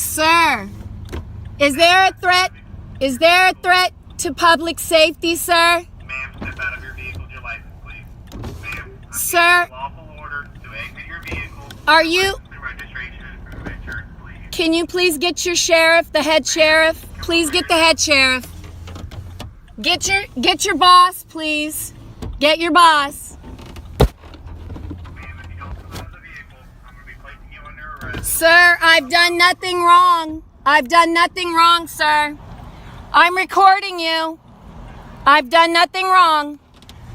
Sir, is there a threat? Is there a threat to public safety, sir? Ma'am, step out of your vehicle with your license, please. Ma'am, Sir, lawful order to exit your vehicle. are you? Registration and proof of insurance, please. Can you please get your sheriff, the head sheriff? Please get the head sheriff. Get your boss, please. Get your boss. Ma'am, if you don't come out of the vehicle, I'm going to be placing you under arrest. Sir, I've done nothing wrong. I've done nothing wrong, sir. I'm recording you. I've done nothing wrong.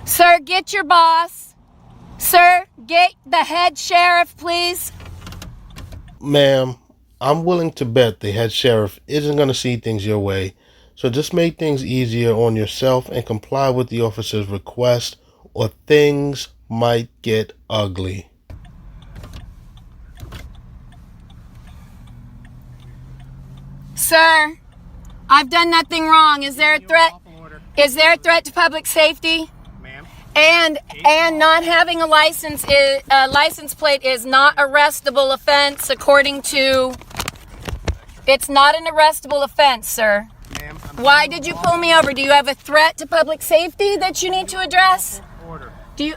Sir, get your boss. Sir, get the head sheriff, please. Ma'am, I'm willing to bet the head sheriff isn't going to see things your way. So just make things easier on yourself and comply with the officer's request, or things might get ugly. Sir, I've done nothing wrong. Is there a threat? Is there a threat to public safety? Ma'am. And not having a license plate is not arrestable offense according to. It's not an arrestable offense, sir. Ma'am, Why did you pull me over? Do you have a threat to public safety that you need to address? order. Do you,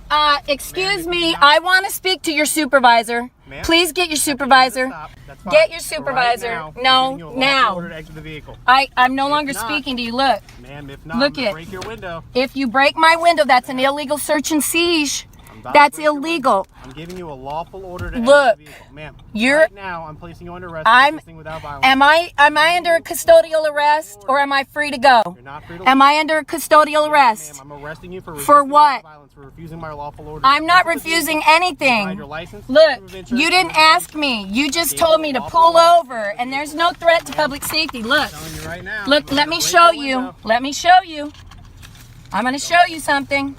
excuse me, I want to speak to your supervisor. Ma'am? Please get your supervisor. Stop. That's fine. Get your But supervisor. Right now, I'm No, giving you a lawful now. order to exit the vehicle. I'm no longer not- speaking to you. Look, Ma'am, if not, Look I'm gonna it. break your window. if you break my window, that's an illegal search and siege. I'm about to That's break your illegal. window. I'm giving you a lawful order to Look, exit the vehicle. Ma'am, you're- right now I'm placing you under arrest I'm- for resisting without violence. Am I under a custodial arrest or am I free to go? You're not free to Am I under a custodial arrest? Ma'am, I'm arresting you for For resisting what? without violence, for refusing my lawful order. I'm not Exit the refusing vehicle. Provide anything. your license, Look, proof of insurance, you didn't proof of ask me. You just told me to pull over, and there's no threat to public safety. Look, I'm telling you right now. look, I'm let gonna me break show your you. window. Let me show you. I'm going to show you something.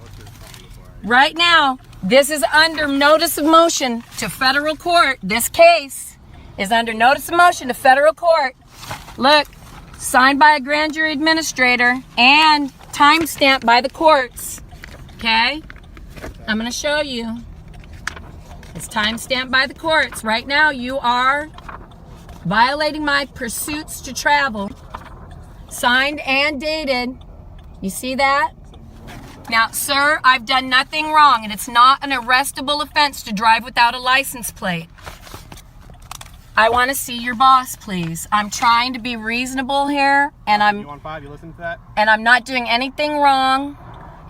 Right now, this is under notice of motion to federal court. This case is under notice of motion to federal court. Look, signed by a grand jury administrator and timestamped by the courts. Okay? I'm going to show you. It's timestamped by the courts. Right now, you are violating my pursuits to travel. Signed and dated. You see that? Now, sir, I've done nothing wrong, and it's not an arrestable offense to drive without a license plate. I want to see your boss, please. I'm trying to be reasonable here, and You on 5? You listen to that? I'm not doing anything wrong.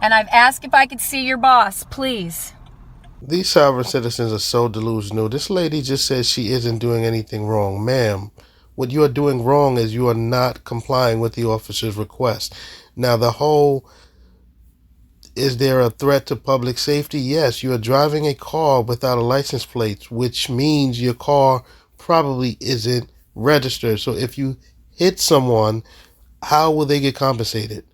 And I've asked if I could see your boss, please. These sovereign citizens are so delusional. This lady just says she isn't doing anything wrong. Ma'am, what you are doing wrong is you are not complying with the officer's request. Now, the whole, is there a threat to public safety? Yes, you are driving a car without a license plate, which means your car probably isn't registered. So if you hit someone, how will they get compensated?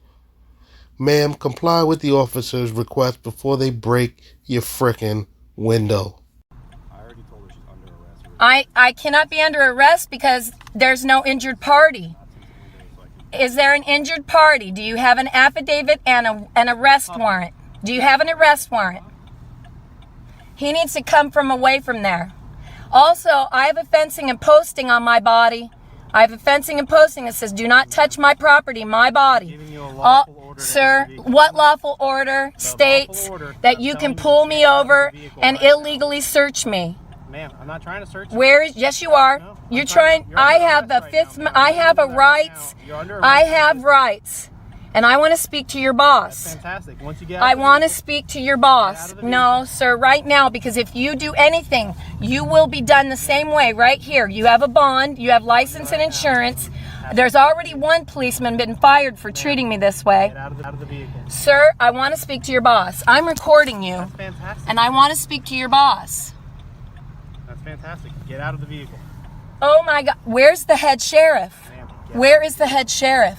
Ma'am, comply with the officer's request before they break your frickin' window. I already told her she's under arrest. I cannot be under arrest because there's no injured party. Is there an injured party? Do you have an affidavit and an arrest warrant? Do you have an arrest warrant? He needs to come from away from there. Also, I have a fencing and posting on my body. I have a fencing and posting that says, do not touch my property, my body. Giving you a lawful order to Sir, exit the vehicle. what lawful order states order that I'm you telling can you pull to me get out of the over vehicle and right now. illegally search me? Ma'am, I'm not trying to search you. Where is? Yes, you are. No, You're I'm trying- trying. you're I under have the arrest right fifth. now, ma'am. I I'm have a doing that right rights. now. You're under I arrest. have rights, and I want to speak to your boss. Fantastic. Once you get out I of the want to vehicle- speak to your boss. out of the No, sir, right now, because if you do anything, you will be done the same way right here. You have a bond, you have license and insurance. There's already one policeman been fired for treating me this way. Get out of the vehicle. Sir, I want to speak to your boss. I'm recording you, That's fantastic. and I want to speak to your boss. That's fantastic. Get out of the vehicle. Oh my God, where's the head sheriff? Ma'am, get Where is the head sheriff?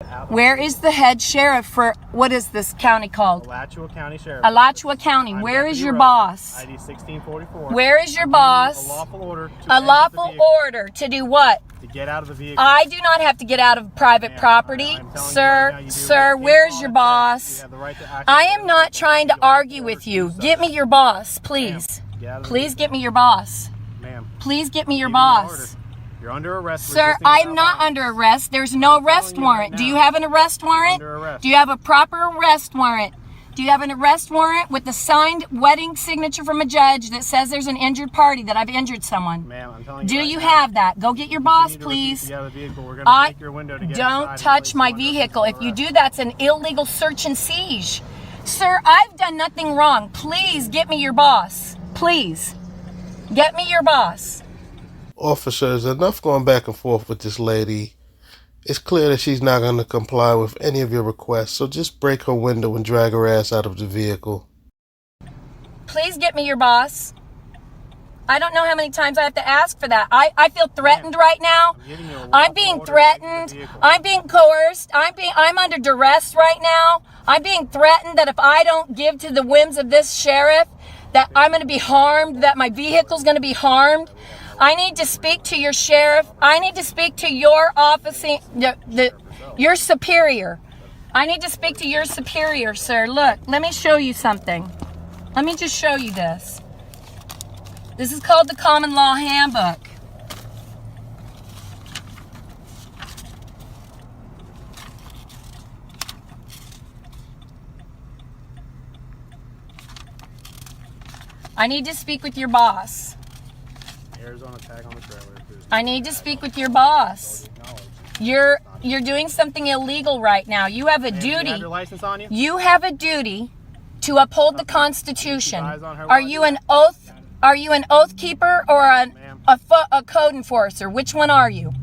out. Where is the head sheriff for, what is this county called? Alachua County Sheriff. Alachua County. I'm Where is Deputy your Roadside, boss? ID 1644. Where is your I'm giving you boss? A lawful order. To A exit the lawful vehicle, order to do what? To get out of the vehicle. I do not have to get out of private Ma'am, property. I'm telling you Sir, right now, you do. sir, Case where's law your that says boss? You have the right to act I as am not trying to you are argue ordered with to you. do so. Get me your boss, please. Get out of the Please vehicle. get me your boss. Ma'am. Please get me your Giving you an boss. order. You're under arrest. Sir, resisting I'm without not violence. under arrest. There's no arrest telling you warrant. right Do now. you have an arrest warrant? under arrest. Do you have a proper arrest warrant? Do you have an arrest warrant with the signed wedding signature from a judge that says there's an injured party, that I've injured someone? Ma'am, I'm telling you. Do right you now. have that? Go get your boss, Continue to refuse to please. get out of the vehicle. We're gonna break your window to get inside Don't and touch place my you under vehicle. If physical you do, arrest. that's an illegal search and siege. Sir, I've done nothing wrong. Please get me your boss. Please. Get me your boss. Officers, enough going back and forth with this lady. It's clear that she's not going to comply with any of your requests, so just break her window and drag her ass out of the vehicle. Please get me your boss. I don't know how many times I have to ask for that. I feel threatened right now. giving you a I'm lawful being order to threatened. exit the vehicle. I'm being coerced. I'm under duress right now. I'm being threatened that if I don't give to the whims of this sheriff, that I'm going to be harmed, that my vehicle's going to be harmed. I need to speak to your sheriff. I need to speak to your office, your superior. I need to speak to your superior, sir. Look, let me show you something. Let me just show you this. This is called the Common Law Handbook. I need to speak with your boss. Arizona tag on the trailer. I need to speak with your boss. You're doing something illegal right now. You have a Do you have duty. your license on you? You have a duty to uphold the Constitution. eyes on her Are while you you an oath? Are you an oath keeper or Ma'am. a code enforcer? Which one are you?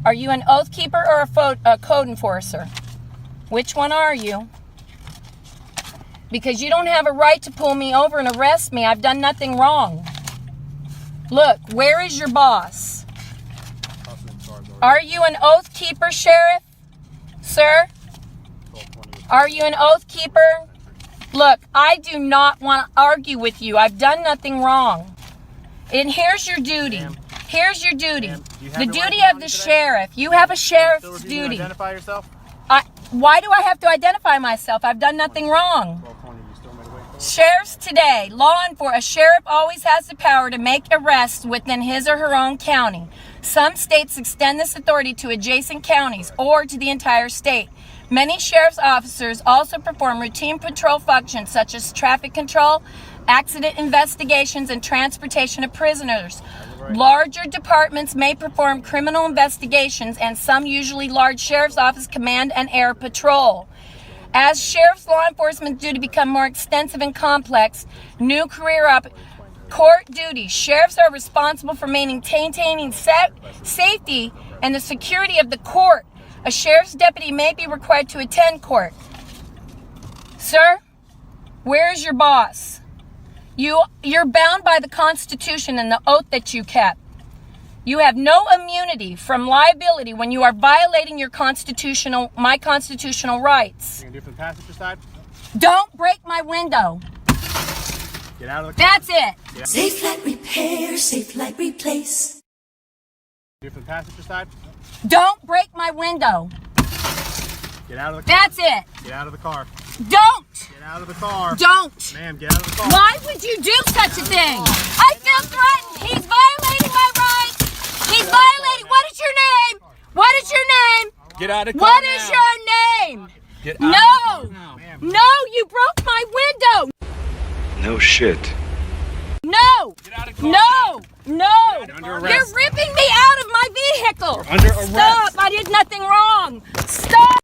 Are you an oath keeper or a code enforcer? Which one are you? Because you don't have a right to pull me over and arrest me. I've done nothing wrong. Look, where is your boss? Are you an oath keeper, Sheriff? Sir? Are you an oath keeper? Look, I do not want to argue with you. I've done nothing wrong. And here's your duty. Ma'am. Here's your duty. Ma'am, do you have The your duty license of on the you today? sheriff. You have a Still sheriff's refusing to duty. identify yourself? Why do I have to identify myself? I've done nothing wrong. 1220, you still made a way forward? Sheriffs today, a sheriff always has the power to make arrests within his or her own county. Some states extend this authority to adjacent counties or to the entire state. Many sheriff's officers also perform routine patrol functions such as traffic control, accident investigations, and transportation of prisoners. Larger departments may perform criminal investigations, and some, usually large sheriff's office, command and air patrol. As sheriff's law enforcement duty become more extensive and complex, new court duties, sheriffs are responsible for maintaining safety and the security of the court. A sheriff's deputy may be required to attend court. Sir, where is your boss? You're bound by the Constitution and the oath that you kept. You have no immunity from liability when you are violating my constitutional rights. You gonna do it from the passenger side? Don't break my window. Get out of the car. That's it. Safe like repair, safe like replace. Do it from the passenger side? Don't break my window. Get out of the car. That's it. Get out of the car. Don't. Get out of the car. Don't. Ma'am, get out of the car. Why would you do such a thing? I feel threatened. He's violating my rights. He's violating. What is your name? What is your name? Get out of the car What now. is your name? Get out No. of the car now. Ma'am. No, you broke my window. No shit. No. Get out of the car No. No. under You're arrest. ripping me out of my vehicle. Under arrest. Stop. I did nothing wrong. Stop.